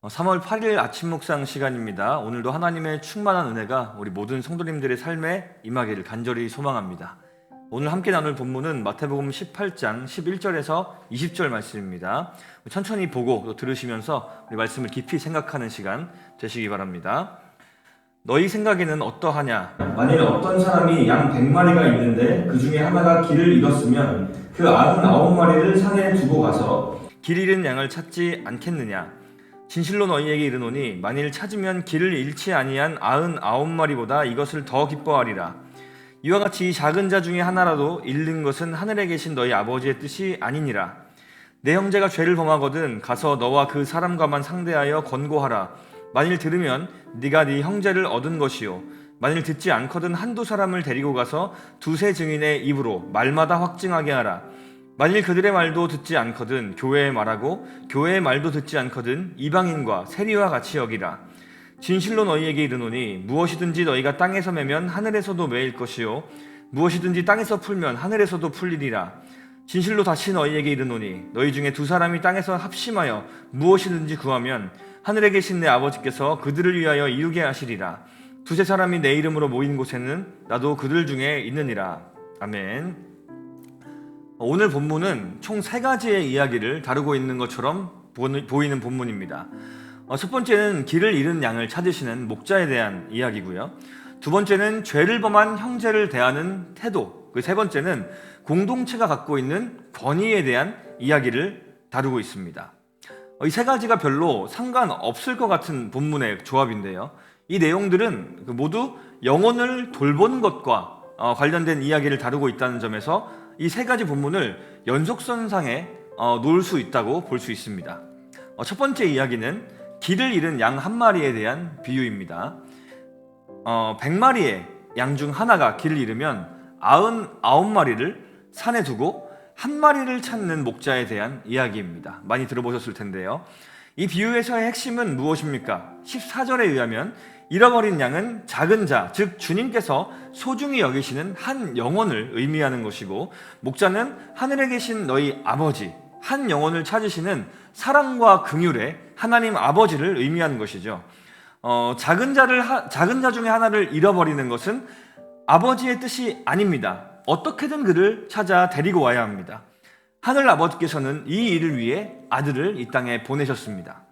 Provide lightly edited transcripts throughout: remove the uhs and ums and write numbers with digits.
3월 8일 아침 묵상 시간입니다. 오늘도 하나님의 충만한 은혜가 우리 모든 성도님들의 삶에 임하기를 간절히 소망합니다. 오늘 함께 나눌 본문은 마태복음 18장 11절에서 20절 말씀입니다. 천천히 보고 또 들으시면서 우리 말씀을 깊이 생각하는 시간 되시기 바랍니다. 너희 생각에는 어떠하냐? 만일 어떤 사람이 양 100마리가 있는데 그 중에 하나가 길을 잃었으면 그 99마리를 산에 두고 가서 길 잃은 양을 찾지 않겠느냐? 진실로 너희에게 이르노니 만일 찾으면 길을 잃지 아니한 99마리보다 이것을 더 기뻐하리라. 이와 같이 이 작은 자 중에 하나라도 잃는 것은 하늘에 계신 너희 아버지의 뜻이 아니니라. 내 형제가 죄를 범하거든 가서 너와 그 사람과만 상대하여 권고하라. 만일 들으면 네가 네 형제를 얻은 것이요 만일 듣지 않거든 한두 사람을 데리고 가서 두세 증인의 입으로 말마다 확증하게 하라. 만일 그들의 말도 듣지 않거든 교회의 말하고 교회의 말도 듣지 않거든 이방인과 세리와 같이 여기라. 진실로 너희에게 이르노니 무엇이든지 너희가 땅에서 매면 하늘에서도 매일 것이요 무엇이든지 땅에서 풀면 하늘에서도 풀리리라. 진실로 다시 너희에게 이르노니 너희 중에 두 사람이 땅에서 합심하여 무엇이든지 구하면 하늘에 계신 내 아버지께서 그들을 위하여 이루게 하시리라. 두세 사람이 내 이름으로 모인 곳에는 나도 그들 중에 있느니라. 아멘. 오늘 본문은 총 3가지의 이야기를 다루고 있는 것처럼 보이는 본문입니다. 첫 번째는 길을 잃은 양을 찾으시는 목자에 대한 이야기고요. 두 번째는 죄를 범한 형제를 대하는 태도, 그 세 번째는 공동체가 갖고 있는 권위에 대한 이야기를 다루고 있습니다. 이 3가지가 별로 상관없을 것 같은 본문의 조합인데요. 이 내용들은 모두 영혼을 돌보는 것과 관련된 이야기를 다루고 있다는 점에서 이 3가지 본문을 연속선상에 놓을 수 있다고 볼 수 있습니다. 첫 번째 이야기는 길을 잃은 양 한 마리에 대한 비유입니다. 100마리의 양 중 하나가 길을 잃으면 99마리를 산에 두고 한 마리를 찾는 목자에 대한 이야기입니다. 많이 들어보셨을 텐데요. 이 비유에서의 핵심은 무엇입니까? 14절에 의하면 잃어버린 양은 작은 자, 즉 주님께서 소중히 여기시는 한 영혼을 의미하는 것이고, 목자는 하늘에 계신 너희 아버지, 한 영혼을 찾으시는 사랑과 긍휼의 하나님 아버지를 의미하는 것이죠. 작은 자 중에 하나를 잃어버리는 것은 아버지의 뜻이 아닙니다. 어떻게든 그를 찾아 데리고 와야 합니다. 하늘 아버지께서는 이 일을 위해 아들을 이 땅에 보내셨습니다.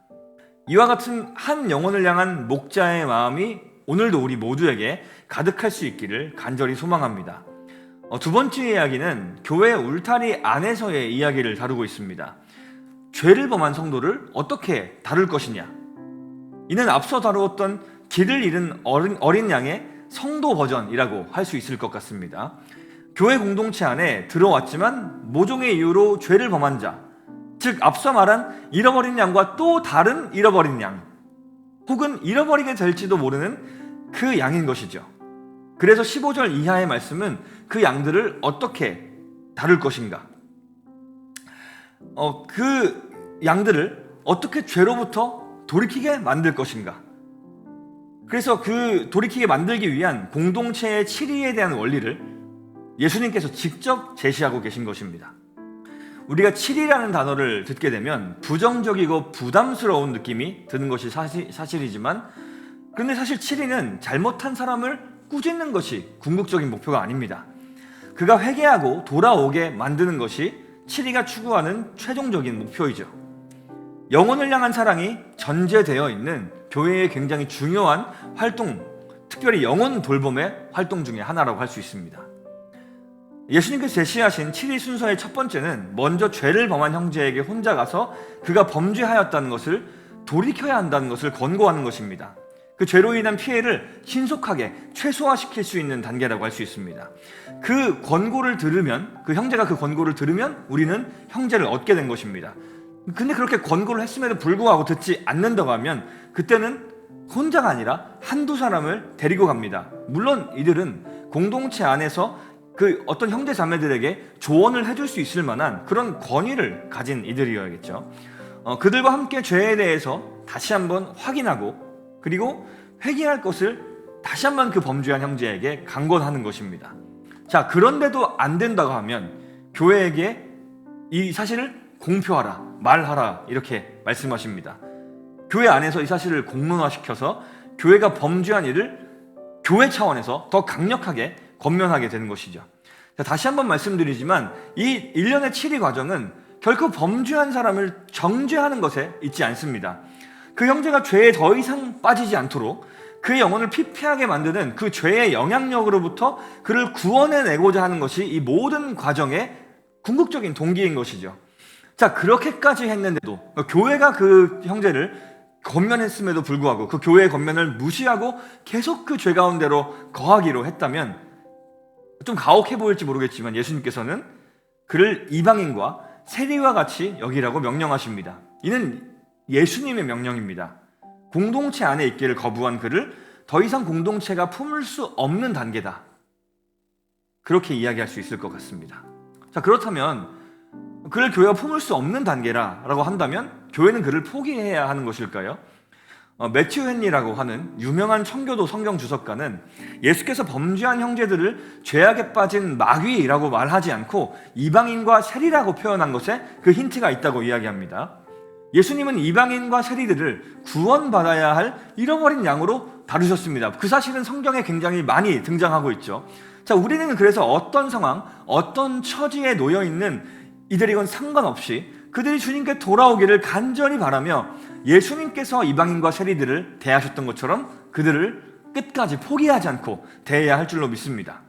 이와 같은 한 영혼을 향한 목자의 마음이 오늘도 우리 모두에게 가득할 수 있기를 간절히 소망합니다. 두 번째 이야기는 교회 울타리 안에서의 이야기를 다루고 있습니다. 죄를 범한 성도를 어떻게 다룰 것이냐. 이는 앞서 다루었던 길을 잃은 어린 양의 성도 버전이라고 할 수 있을 것 같습니다. 교회 공동체 안에 들어왔지만 모종의 이유로 죄를 범한 자, 즉 앞서 말한 잃어버린 양과 또 다른 잃어버린 양, 혹은 잃어버리게 될지도 모르는 그 양인 것이죠. 그래서 15절 이하의 말씀은 그 양들을 어떻게 다룰 것인가, 그 양들을 어떻게 죄로부터 돌이키게 만들 것인가. 그래서 그 돌이키게 만들기 위한 공동체의 7위에 대한 원리를 예수님께서 직접 제시하고 계신 것입니다. 우리가 7위라는 단어를 듣게 되면 부정적이고 부담스러운 느낌이 드는 것이 사실이지만, 그런데 사실 7위는 잘못한 사람을 꾸짖는 것이 궁극적인 목표가 아닙니다. 그가 회개하고 돌아오게 만드는 것이 7위가 추구하는 최종적인 목표이죠. 영혼을 향한 사랑이 전제되어 있는 교회의 굉장히 중요한 활동, 특별히 영혼 돌봄의 활동 중에 하나라고 할 수 있습니다. 예수님께서 제시하신 7위 순서의 첫 번째는 먼저 죄를 범한 형제에게 혼자 가서 그가 범죄하였다는 것을 돌이켜야 한다는 것을 권고하는 것입니다. 그 죄로 인한 피해를 신속하게 최소화시킬 수 있는 단계라고 할 수 있습니다. 그 권고를 들으면, 그 형제가 그 권고를 들으면 우리는 형제를 얻게 된 것입니다. 근데 그렇게 권고를 했음에도 불구하고 듣지 않는다고 하면 그때는 혼자가 아니라 한두 사람을 데리고 갑니다. 물론 이들은 공동체 안에서 그 어떤 형제 자매들에게 조언을 해줄 수 있을 만한 그런 권위를 가진 이들이어야겠죠. 그들과 함께 죄에 대해서 다시 한번 확인하고, 그리고 회개할 것을 다시 한번 그 범죄한 형제에게 강권하는 것입니다. 자, 그런데도 안 된다고 하면 교회에게 이 사실을 공표하라, 말하라, 이렇게 말씀하십니다. 교회 안에서 이 사실을 공론화시켜서 교회가 범죄한 일을 교회 차원에서 더 강력하게 권면하게 되는 것이죠. 자, 다시 한번 말씀드리지만 이 일련의 치리 과정은 결코 범죄한 사람을 정죄하는 것에 있지 않습니다. 그 형제가 죄에 더 이상 빠지지 않도록 그의 영혼을 피폐하게 만드는 그 죄의 영향력으로부터 그를 구원해내고자 하는 것이 이 모든 과정의 궁극적인 동기인 것이죠. 자, 그렇게까지 했는데도 교회가 그 형제를 권면했음에도 불구하고 그 교회의 권면을 무시하고 계속 그 죄 가운데로 거하기로 했다면 좀 가혹해 보일지 모르겠지만 예수님께서는 그를 이방인과 세리와 같이 여기라고 명령하십니다. 이는 예수님의 명령입니다. 공동체 안에 있기를 거부한 그를 더 이상 공동체가 품을 수 없는 단계다. 그렇게 이야기할 수 있을 것 같습니다. 자, 그렇다면 그를 교회가 품을 수 없는 단계라고 한다면 교회는 그를 포기해야 하는 것일까요? 매튜 헨리라고 하는 유명한 청교도 성경 주석가는 예수께서 범죄한 형제들을 죄악에 빠진 마귀라고 말하지 않고 이방인과 세리라고 표현한 것에 그 힌트가 있다고 이야기합니다. 예수님은 이방인과 세리들을 구원받아야 할 잃어버린 양으로 다루셨습니다. 그 사실은 성경에 굉장히 많이 등장하고 있죠. 자, 우리는 그래서 어떤 상황, 어떤 처지에 놓여 있는 이들이건 상관없이 그들이 주님께 돌아오기를 간절히 바라며 예수님께서 이방인과 세리들을 대하셨던 것처럼 그들을 끝까지 포기하지 않고 대해야 할 줄로 믿습니다.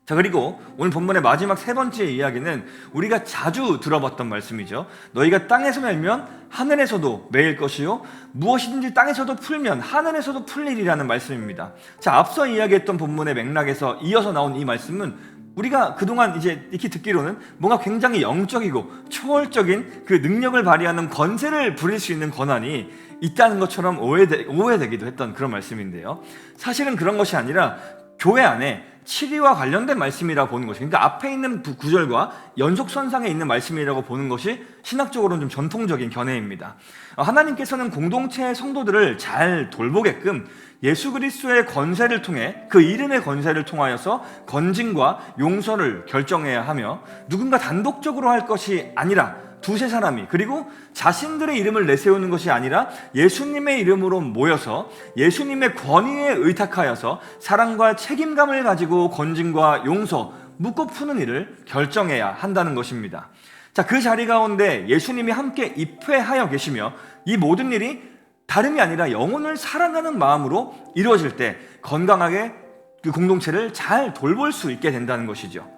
자, 그리고 오늘 본문의 마지막 세 번째 이야기는 우리가 자주 들어봤던 말씀이죠. 너희가 땅에서 멜면 하늘에서도 매일 것이요 무엇이든지 땅에서도 풀면 하늘에서도 풀리리라는 말씀입니다. 자, 앞서 이야기했던 본문의 맥락에서 이어서 나온 이 말씀은 우리가 그동안 이제 익히 듣기로는 뭔가 굉장히 영적이고 초월적인 그 능력을 발휘하는 권세를 부릴 수 있는 권한이 있다는 것처럼 오해되기도 했던 그런 말씀인데요. 사실은 그런 것이 아니라 교회 안에 치리와 관련된 말씀이라고 보는 것이, 그러니까 앞에 있는 구절과 연속선상에 있는 말씀이라고 보는 것이 신학적으로는 좀 전통적인 견해입니다. 하나님께서는 공동체의 성도들을 잘 돌보게끔 예수 그리스도의 권세를 통해 그 이름의 권세를 통하여서 건진과 용서를 결정해야 하며 누군가 단독적으로 할 것이 아니라 두세 사람이 그리고 자신들의 이름을 내세우는 것이 아니라 예수님의 이름으로 모여서 예수님의 권위에 의탁하여서 사랑과 책임감을 가지고 건진과 용서, 묻고 푸는 일을 결정해야 한다는 것입니다. 자, 그 자리 가운데 예수님이 함께 입회하여 계시며 이 모든 일이 다름이 아니라 영혼을 사랑하는 마음으로 이루어질 때 건강하게 그 공동체를 잘 돌볼 수 있게 된다는 것이죠.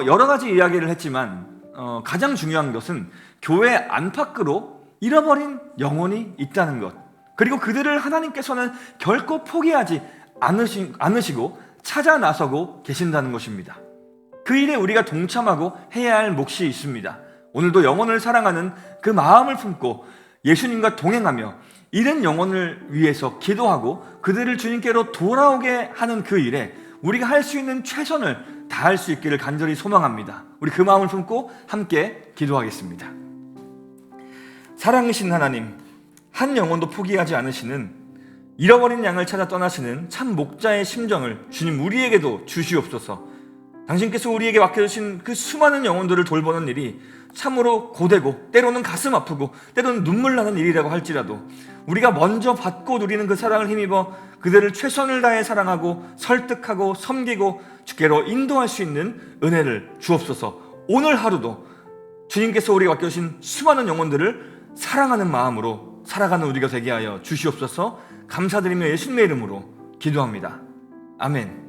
여러 가지 이야기를 했지만 가장 중요한 것은 교회 안팎으로 잃어버린 영혼이 있다는 것, 그리고 그들을 하나님께서는 결코 포기하지 않으시고 찾아 나서고 계신다는 것입니다. 그 일에 우리가 동참하고 해야 할 몫이 있습니다. 오늘도 영혼을 사랑하는 그 마음을 품고 예수님과 동행하며 잃은 영혼을 위해서 기도하고 그들을 주님께로 돌아오게 하는 그 일에 우리가 할 수 있는 최선을 다할 수 있기를 간절히 소망합니다. 우리 그 마음을 품고 함께 기도하겠습니다. 사랑이신 하나님, 한 영혼도 포기하지 않으시는 잃어버린 양을 찾아 떠나시는 참 목자의 심정을 주님 우리에게도 주시옵소서. 당신께서 우리에게 맡겨주신 그 수많은 영혼들을 돌보는 일이 참으로 고되고 때로는 가슴 아프고 때로는 눈물 나는 일이라고 할지라도 우리가 먼저 받고 누리는 그 사랑을 힘입어 그들을 최선을 다해 사랑하고 설득하고 섬기고 주께로 인도할 수 있는 은혜를 주옵소서. 오늘 하루도 주님께서 우리가 맡겨주신 수많은 영혼들을 사랑하는 마음으로 살아가는 우리가 되게 하여 주시옵소서. 감사드리며 예수님의 이름으로 기도합니다. 아멘.